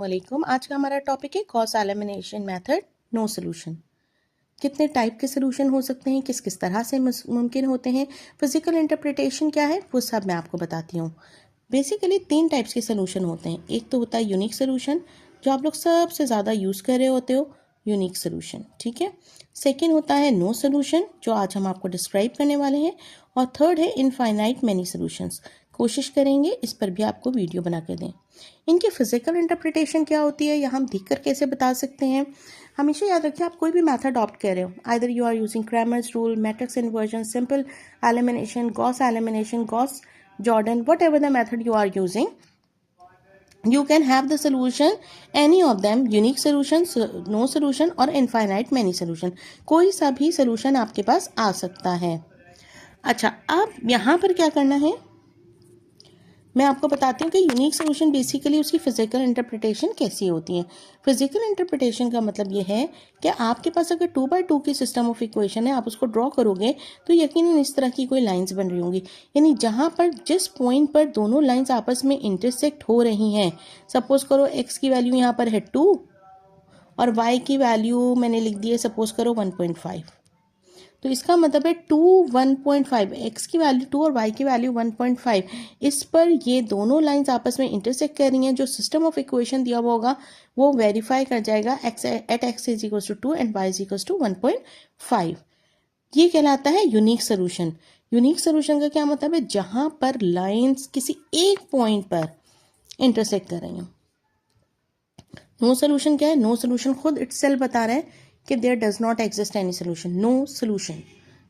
वालेकुम। आज का हमारा टॉपिक है Gauss elimination method, no solution. कितने टाइप के सोल्यूशन हो सकते हैं, किस किस तरह से मुमकिन होते हैं, फिजिकल इंटरप्रिटेशन क्या है, वो सब मैं आपको बताती हूँ। बेसिकली 3 टाइप्स के सोल्यूशन होते हैं। एक तो होता है यूनिक सोल्यूशन, जो आप लोग सबसे ज़्यादा यूज़ कर रहे होते हो, यूनिक सोल्यूशन, ठीक है। सेकेंड होता है नो सोल्यूशन, जो आज हम आपको डिस्क्राइब करने वाले हैं। और थर्ड है इनफाइनाइट मैनी सोल्यूशंस। कोशिश करेंगे इस पर भी आपको वीडियो बना कर दें। इनकी फिजिकल इंटरप्रिटेशन क्या होती है या हम दिख कर कैसे बता सकते हैं। हमेशा याद रखिए, आप कोई भी मेथड अडॉप्ट कर रहे हो, either you are using Cramer's rule, matrix inversion, simple elimination, Gauss Jordan, whatever the method you are using, you can have the solution any of them, unique solution, no solution और infinite many solution। कोई सा भी solution आपके पास आ सकता है। अच्छा, अब यहाँ पर क्या करना है, मैं आपको बताती हूँ कि यूनिक सोल्यूशन बेसिकली उसकी फिजिकल इंटरप्रिटेशन कैसी होती है। फिजिकल इंटरप्रिटेशन का मतलब ये है कि आपके पास अगर 2x2 की सिस्टम ऑफ इक्वेशन है, आप उसको ड्रॉ करोगे तो यकीनन इस तरह की कोई लाइंस बन रही होंगी। यानी जहाँ पर जिस पॉइंट पर दोनों लाइंस आपस में इंटरसेक्ट हो रही हैं, सपोज करो x की वैल्यू यहाँ पर है 2 और y की वैल्यू मैंने लिख दी है सपोज करो 1.5। तो इसका मतलब है 2 1.5, x की वैल्यू 2 और y की वैल्यू 1.5। इस पर ये दोनों लाइंस आपस में इंटरसेक्ट कर रही हैं। जो सिस्टम ऑफ इक्वेशन दिया हुआ होगा वो वेरीफाई कर जाएगा x is equal to 2 and y is equal to 1.5। ये कहलाता है यूनिक सोल्यूशन। यूनिक सोल्यूशन का क्या मतलब है, जहां पर लाइंस किसी एक पॉइंट पर इंटरसेक्ट कर रही हैं। नो सोल्यूशन क्या है, नो सोल्यूशन खुद इटसेल्फ बता रहा है कि there does not exist any solution. No solution,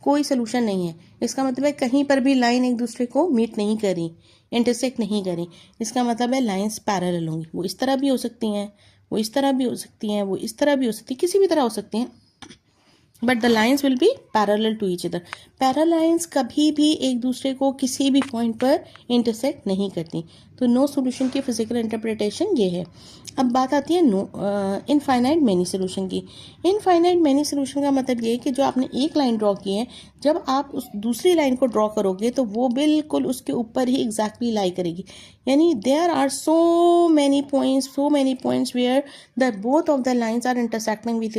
कोई सोल्यूशन नहीं है। इसका मतलब है कहीं पर भी लाइन एक दूसरे को मीट नहीं करी, इंटरसेक्ट नहीं करी। इसका मतलब है लाइंस पैरेलल होंगी। वो इस तरह भी हो सकती हैं, वो इस तरह भी हो सकती हैं, वो इस तरह भी हो सकती है, किसी भी तरह हो सकती हैं, but the lines will be parallel to each other. Parallel lines कभी भी एक दूसरे को किसी भी पॉइंट पर इंटरसेक्ट नहीं करती। तो नो सोल्यूशन की फिजिकल इंटरप्रिटेशन ये है। अब बात आती है इनफाइनाइट मैनी सोल्यूशन की। इनफाइनाइट मैनी सोल्यूशन का मतलब ये है कि जो आपने एक लाइन ड्रॉ की है, जब आप उस दूसरी लाइन को ड्रॉ करोगे तो वो बिल्कुल उसके ऊपर ही एग्जैक्टली लाई करेगी। यानी there are so many points where the both of the lines are intersecting with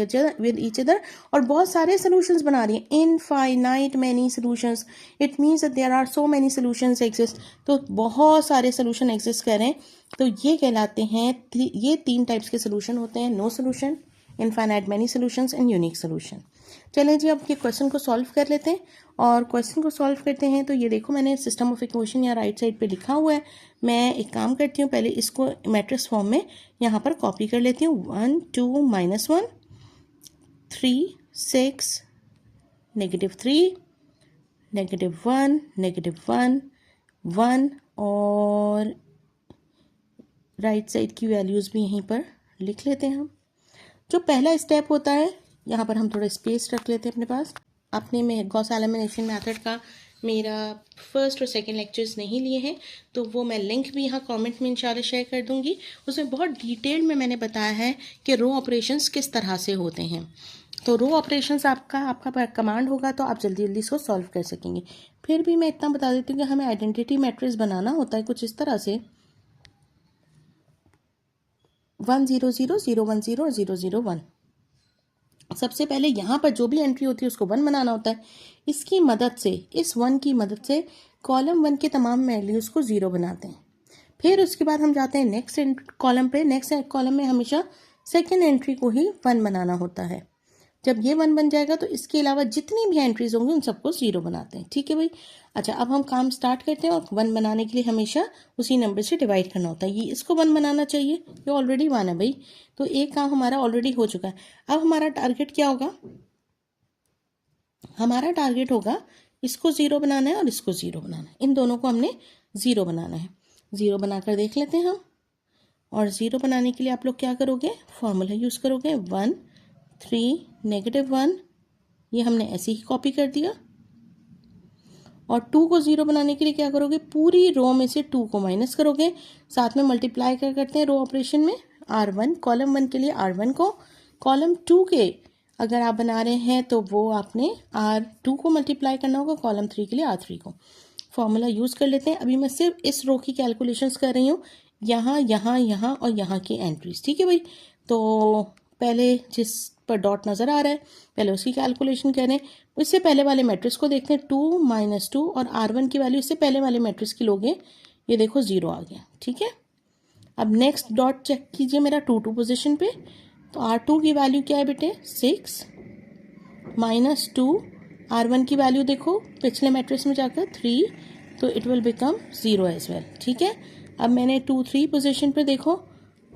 each other, और बहुत सारे सॉल्यूशंस बना रही हैं। Infinite many solutions, it means that there are so many solutions exist. तो बहुत सारे सॉल्यूशन एग्जिस्ट कर रहे हैं। तो ये कहलाते हैं, ये 3 टाइप्स के सॉल्यूशन होते हैं, no solution, infinite many solutions and unique solution. चलें जी, अब ये क्वेश्चन को सॉल्व कर लेते हैं। और क्वेश्चन को सॉल्व करते हैं तो ये देखो, मैंने सिस्टम ऑफ इक्वेशन या राइट साइड पे लिखा हुआ है। मैं एक काम करती हूँ, पहले इसको मैट्रिक्स फॉर्म में यहाँ पर कॉपी कर लेती हूँ। 1 2 -1 3 6 -3 -1 -1 1 और राइट साइड की वैल्यूज़ भी यहीं पर लिख लेते हैं हम। जो पहला स्टेप होता है, यहाँ पर हम थोड़ा स्पेस रख लेते हैं अपने पास। आपने में गॉस एलिमिनेशन मेथड का मेरा फर्स्ट और सेकंड लेक्चर्स नहीं लिए हैं तो वो मैं लिंक भी यहाँ कमेंट में इंशाल्लाह शेयर कर दूँगी। उसमें बहुत डिटेल में मैंने बताया है कि रो ऑपरेशंस किस तरह से होते हैं। तो रो ऑपरेशंस आपका कमांड होगा तो आप जल्दी जल्दी इसको सॉल्व कर सकेंगे। फिर भी मैं इतना बता देती हूँ कि हमें आइडेंटिटी मैट्रिक्स बनाना होता है कुछ इस तरह से 1 0 0 0 1 0 और 0 0 1। सबसे पहले यहाँ पर जो भी एंट्री होती है उसको 1 बनाना होता है। इसकी मदद से, इस 1 की मदद से कॉलम 1 के तमाम वैल्यूज़ को 0 बनाते हैं। फिर उसके बाद हम जाते हैं नेक्स्ट कॉलम पे। नेक्स्ट कॉलम में हमेशा सेकेंड एंट्री को ही 1 बनाना होता है। जब ये 1 बन जाएगा तो इसके अलावा जितनी भी एंट्रीज होंगी उन सबको 0 बनाते हैं। ठीक है भाई। अच्छा, अब हम काम स्टार्ट करते हैं। और 1 बनाने के लिए हमेशा उसी नंबर से डिवाइड करना होता है। ये इसको 1 बनाना चाहिए, ये ऑलरेडी 1 है भाई, तो एक काम हमारा ऑलरेडी हो चुका है। अब हमारा टारगेट क्या होगा, हमारा टारगेट होगा इसको 0 बनाना है और इसको 0 बनाना है। इन दोनों को हमने 0 बनाना है। 0 बनाकर देख लेते हैं हम। और 0 बनाने के लिए आप लोग क्या करोगे, फॉर्मूला यूज़ करोगे 1 3 -1। ये हमने ऐसे ही कॉपी कर दिया। और 2 को 0 बनाने के लिए क्या करोगे, पूरी रो में से 2 को माइनस करोगे, साथ में मल्टीप्लाई करते हैं रो ऑपरेशन में R1, कॉलम 1 के लिए R1 को, कॉलम 2 के अगर आप बना रहे हैं तो वो आपने R2 को मल्टीप्लाई करना होगा, कॉलम 3 के लिए R3 को। फॉर्मूला यूज़ कर लेते हैं। अभी मैं सिर्फ इस रो की कैलकुलेशंस कर रही हूँ, यहाँ यहाँ यहाँ और यहाँ की एंट्रीज। ठीक है भाई, तो पहले जिस पर डॉट नज़र आ रहा है पहले उसकी कैलकुलेशन करें। इससे पहले वाले मैट्रिक्स को देखते हैं, 2 - 2 और R1 की वैल्यू इससे पहले वाले मैट्रिक्स की लोगे, ये देखो 0 आ गया। ठीक है, अब नेक्स्ट डॉट चेक कीजिए मेरा 2 पोजीशन पे, तो R2 की वैल्यू क्या है बेटे 6 - 2, R1 की वैल्यू देखो पिछले मैट्रिक्स में जाकर 3, तो it will become 0 as well. ठीक है, अब मैंने 2 3 पोजीशन पे देखो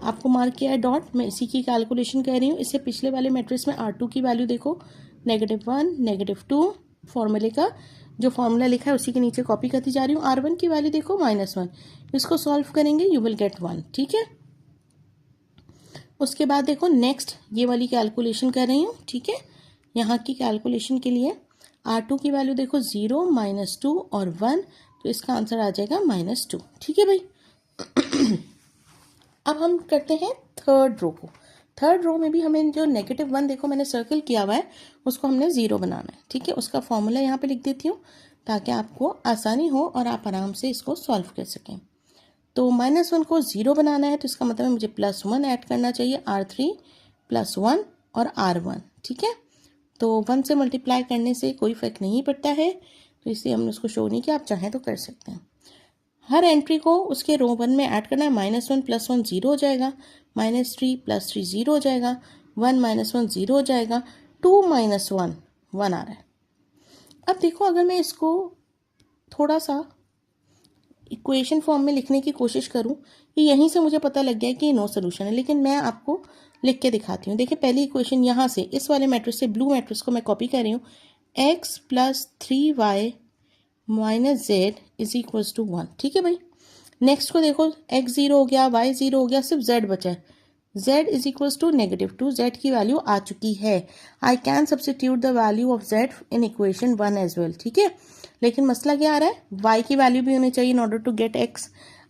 आपको मार्क किया है डॉट, मैं इसी की कैलकुलेशन कर रही हूँ। इससे पिछले वाले मैट्रिक्स में R2 की वैल्यू देखो -1 -2, फॉर्मूले का जो फॉर्मूला लिखा है उसी के नीचे कॉपी करती जा रही हूँ। R1 की वैल्यू देखो -1, इसको सॉल्व करेंगे यू विल गेट 1। ठीक है, उसके बाद देखो नेक्स्ट ये वाली कैलकुलेशन कर रही हूँ। ठीक है, यहाँ की कैलकुलेशन के लिए R2 की वैल्यू देखो 0 -2 और 1, तो इसका आंसर आ जाएगा -2। ठीक है भाई, अब हम करते हैं थर्ड रो को। थर्ड रो में भी हमें जो -1 देखो मैंने सर्कल किया हुआ है उसको हमने 0 बनाना है। ठीक है, उसका फॉर्मूला यहाँ पे लिख देती हूँ ताकि आपको आसानी हो और आप आराम से इसको सॉल्व कर सकें। तो -1 को 0 बनाना है, तो इसका मतलब है मुझे +1 ऐड करना चाहिए, R3 +1 और R1। ठीक है, तो 1 से मल्टीप्लाई करने से कोई फर्क नहीं पड़ता है, तो इसलिए हमने उसको शो नहीं किया, आप चाहें तो कर सकते हैं। हर एंट्री को उसके रो 1 में ऐड करना है। -1 + 1 0 हो जाएगा, -3 + 3 0 हो जाएगा, 1 - 1 0 हो जाएगा, 2 - 1 1 आ रहा है। अब देखो अगर मैं इसको थोड़ा सा इक्वेशन फॉर्म में लिखने की कोशिश करूं, कि यहीं से मुझे पता लग गया कि नो सोल्यूशन है, लेकिन मैं आपको लिख के दिखाती हूँ। देखिए पहली इक्वेशन यहाँ से इस वाले मैट्रिक्स से ब्लू मैट्रिक्स को मैं कॉपी कर रही हूँ, x + 3y - z = 1। ठीक है भाई, नेक्स्ट को देखो x 0 हो गया, y 0 हो गया, सिर्फ z बचा है, z = -2, z की वैल्यू आ चुकी है। I can substitute the value of z in equation 1 as well. ठीक है, लेकिन मसला क्या आ रहा है, y की वैल्यू भी होनी चाहिए in order to get x।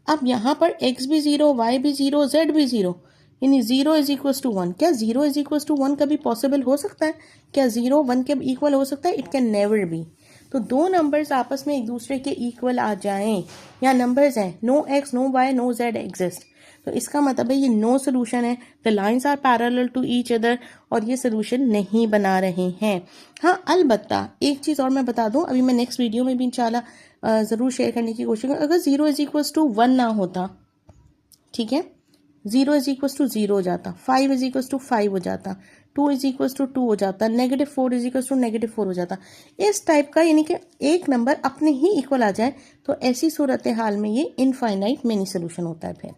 अब यहाँ पर x भी 0, y भी 0, z भी 0, यानी 0 = 1। क्या 0 = 1 कभी पॉसिबल हो सकता है? क्या 0 1 के इक्वल हो सकता है? It can never be. तो दो नंबर्स आपस में एक दूसरे के इक्वल आ जाएं, या नंबर्स हैं no x no y no z exist, तो इसका मतलब है ये नो सोल्यूशन है। The lines are parallel to each other, और ये सोल्यूशन नहीं बना रहे हैं। हाँ अलबत्ता एक चीज़ और मैं बता दूं, अभी मैं नेक्स्ट वीडियो में भी इंशाल्लाह ज़रूर शेयर करने की कोशिश करूँ। अगर 0 = 1 ना होता, ठीक है, 0 = 0 हो जाता, 5 = 5 हो जाता, 2 = 2 हो जाता, -4 = -4 हो जाता, इस टाइप का, यानी कि एक नंबर अपने ही इक्वल आ जाए, तो ऐसी सूरत हाल में ये इनफाइनाइट मिनी सोल्यूशन होता है फिर।